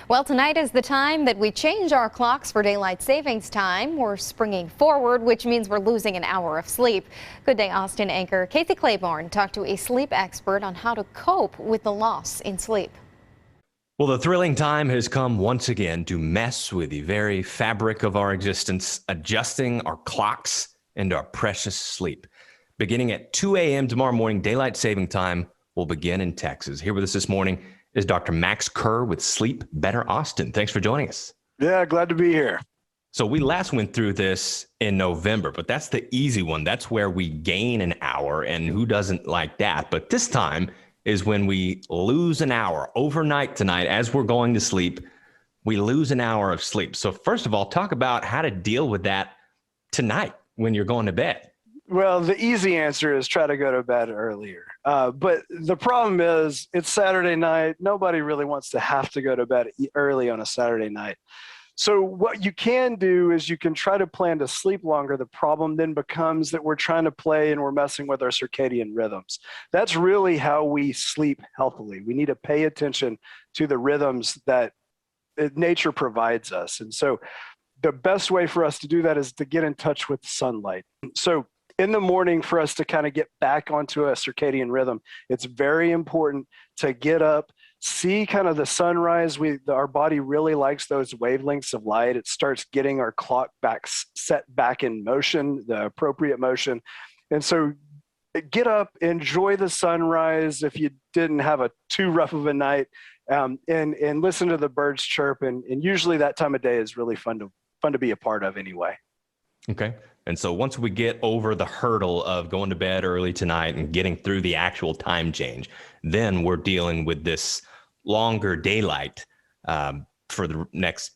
Well, tonight is the time that we change our clocks for daylight savings time. We're springing forward, which means we're losing an hour of sleep. Good Day Austin anchor Casey Claiborne talked to a sleep expert on how to cope with the loss in sleep. Well, the thrilling time has come once again to mess with the very fabric of our existence, adjusting our clocks and our precious sleep. Beginning at 2 a.m. tomorrow morning, daylight saving time will begin in Texas. Here with us this morning is Dr. Max Kerr with Sleep Better Austin. Thanks for joining us. Yeah, glad to be here. So we last went through this in November, but that's the easy one. That's where we gain an hour, and who doesn't like that? But this time is when we lose an hour overnight tonight as we're going to sleep. We lose an hour of sleep. So first of all, talk about how to deal with that tonight when you're going to bed. Well, the easy answer is try to go to bed earlier. But the problem is it's Saturday night. Nobody really wants to have to go to bed early on a Saturday night. So what you can do is you can try to plan to sleep longer. The problem then becomes that we're trying to play and we're messing with our circadian rhythms. That's really how we sleep healthily. We need to pay attention to the rhythms that nature provides us. And so the best way for us to do that is to get in touch with sunlight. So in the morning, for us to kind of get back onto a circadian rhythm, it's very important to get up, see kind of the sunrise. Our body really likes those wavelengths of light. It starts getting our clock set back in motion, the appropriate motion. And so get up, enjoy the sunrise if you didn't have a too rough of a night, and listen to the birds chirp. And usually that time of day is really fun to be a part of anyway. Okay. And so once we get over the hurdle of going to bed early tonight and getting through the actual time change, then we're dealing with this longer daylight for the next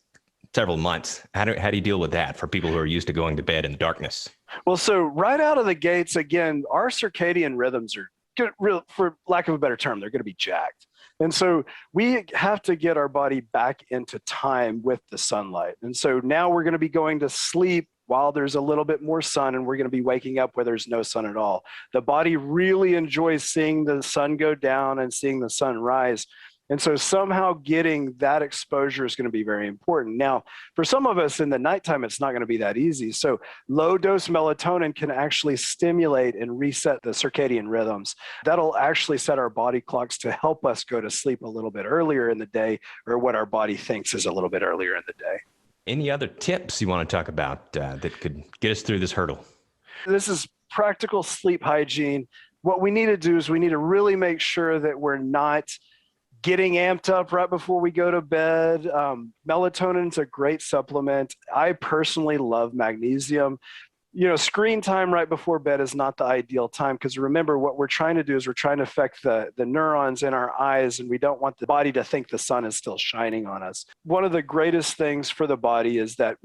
several months. How do you deal with that for people who are used to going to bed in the darkness? Well, so right out of the gates, again, our circadian rhythms are good, for lack of a better term, they're going to be jacked. And so we have to get our body back into time with the sunlight. And so now we're going to be going to sleep while there's a little bit more sun, and we're going to be waking up where there's no sun at all. The body really enjoys seeing the sun go down and seeing the sun rise. And so somehow getting that exposure is going to be very important. Now, for some of us in the nighttime, it's not going to be that easy. So low dose melatonin can actually stimulate and reset the circadian rhythms. That'll actually set our body clocks to help us go to sleep a little bit earlier in the day, or what our body thinks is a little bit earlier in the day. Any other tips you want to talk about that could get us through this hurdle? This is practical sleep hygiene. What we need to do is we need to really make sure that we're not getting amped up right before we go to bed. Melatonin is a great supplement. I personally love magnesium. Screen time right before bed is not the ideal time, because remember, what we're trying to do is we're trying to affect the neurons in our eyes, and we don't want the body to think the sun is still shining on us. One of the greatest things for the body is that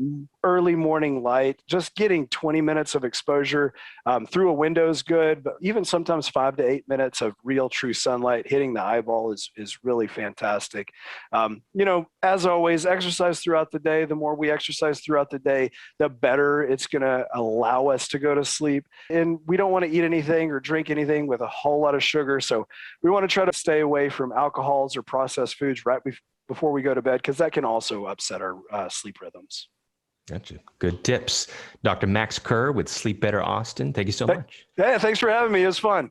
early morning light. Just getting 20 minutes of exposure through a window is good, but even sometimes 5 to 8 minutes of real true sunlight hitting the eyeball is really fantastic. As always, exercise throughout the day. The more we exercise throughout the day, the better it's going to allow us to go to sleep. And we don't want to eat anything or drink anything with a whole lot of sugar. So we want to try to stay away from alcohols or processed foods right before we go to bed, because that can also upset our sleep rhythms. Gotcha. Good tips. Dr. Max Kerr with Sleep Better Austin. Thank you so much. Yeah, thanks for having me. It was fun.